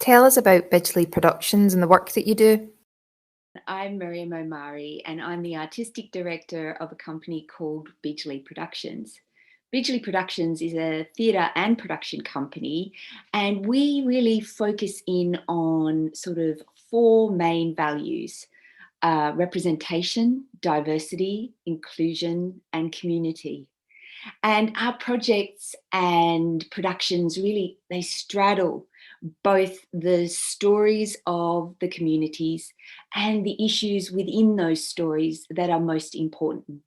Tell us about Bijli Productions and the work that you do. I'm Miriam Omari, and I'm the artistic director of a company called Bijli Productions. Bijli Productions is a theatre and production company, and we really focus in on sort of four main values: representation, diversity, inclusion, and community. And our projects and productions really, they straddle both the stories of the communities and the issues within those stories that are most important.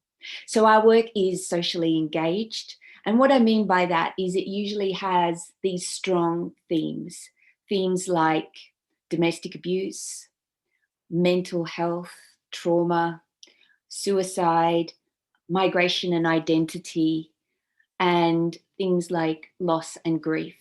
So our work is socially engaged. And what I mean by that is it usually has these strong themes, themes like domestic abuse, mental health, trauma, suicide, migration and identity, and things like loss and grief.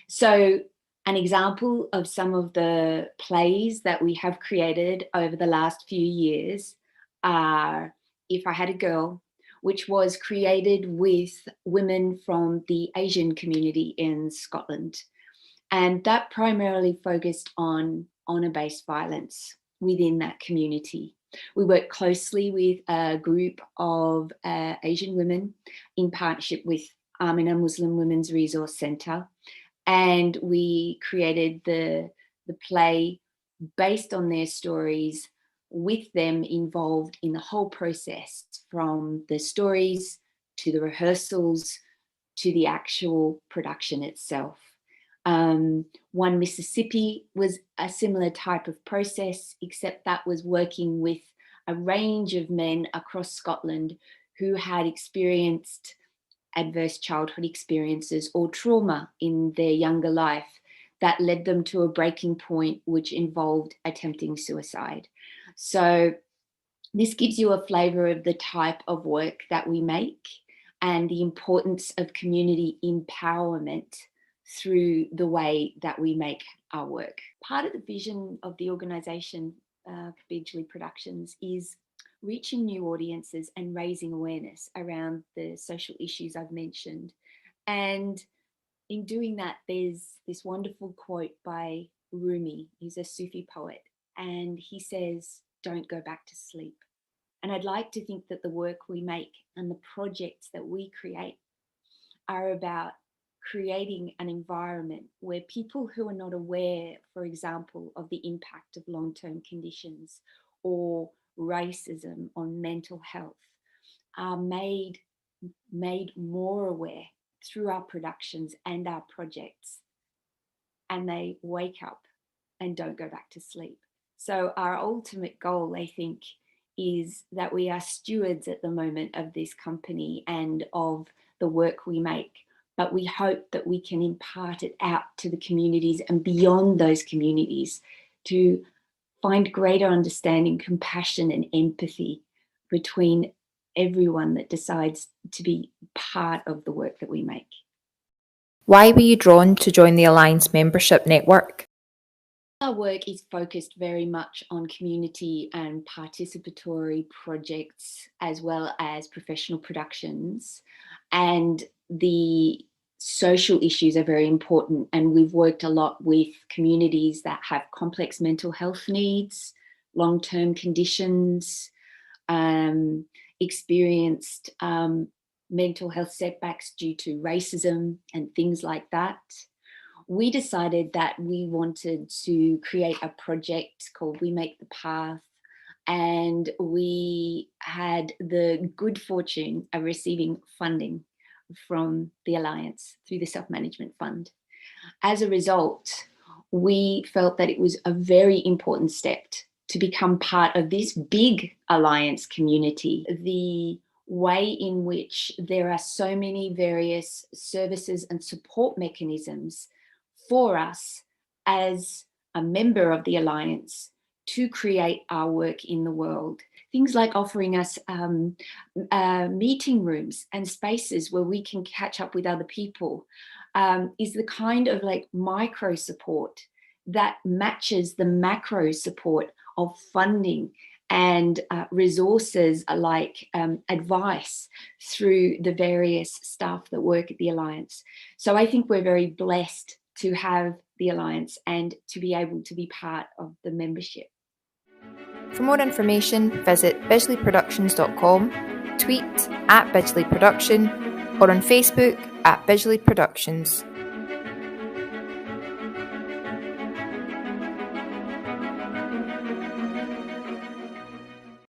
So an example of some of the plays that we have created over the last few years are If I Had a Girl, which was created with women from the Asian community in Scotland. And that primarily focused on honour-based violence within that community. We work closely with a group of Asian women in partnership with Amina Muslim Women's Resource Centre, and we created the play based on their stories, with them involved in the whole process, from the stories to the rehearsals to the actual production itself. One Mississippi was a similar type of process, except that was working with a range of men across Scotland who had experienced adverse childhood experiences or trauma in their younger life that led them to a breaking point, which involved attempting suicide. So this gives you a flavour of the type of work that we make and the importance of community empowerment through the way that we make our work. Part of the vision of the organisation, Bijli Productions, is reaching new audiences and raising awareness around the social issues I've mentioned. And in doing that, there's this wonderful quote by Rumi. He's a Sufi poet, and he says, "Don't go back to sleep." And I'd like to think that the work we make and the projects that we create are about creating an environment where people who are not aware, for example, of the impact of long-term conditions or racism on mental health are made more aware through our productions and our projects, and they wake up and don't go back to sleep. So our ultimate goal, I think, is that we are stewards at the moment of this company and of the work we make, but we hope that we can impart it out to the communities and beyond those communities to find greater understanding, compassion and empathy between everyone that decides to be part of the work that we make. Why were you drawn to join the Alliance membership network? Our work is focused very much on community and participatory projects, as well as professional productions. And the social issues are very important. And we've worked a lot with communities that have complex mental health needs, long-term conditions, experienced mental health setbacks due to racism and things like that. We decided that we wanted to create a project called We Make the Path, and we had the good fortune of receiving funding from the Alliance through the Self-Management Fund. As a result, we felt that it was a very important step to become part of this big Alliance community. The way in which there are so many various services and support mechanisms for us as a member of the Alliance to create our work in the world. Things like offering us meeting rooms and spaces where we can catch up with other people is the kind of like micro support that matches the macro support of funding and resources like advice through the various staff that work at the Alliance. So I think we're very blessed to have the Alliance and to be able to be part of the membership. For more information, visit bijliproductions.com, tweet @Bijli Production, or on Facebook @Bijli Productions.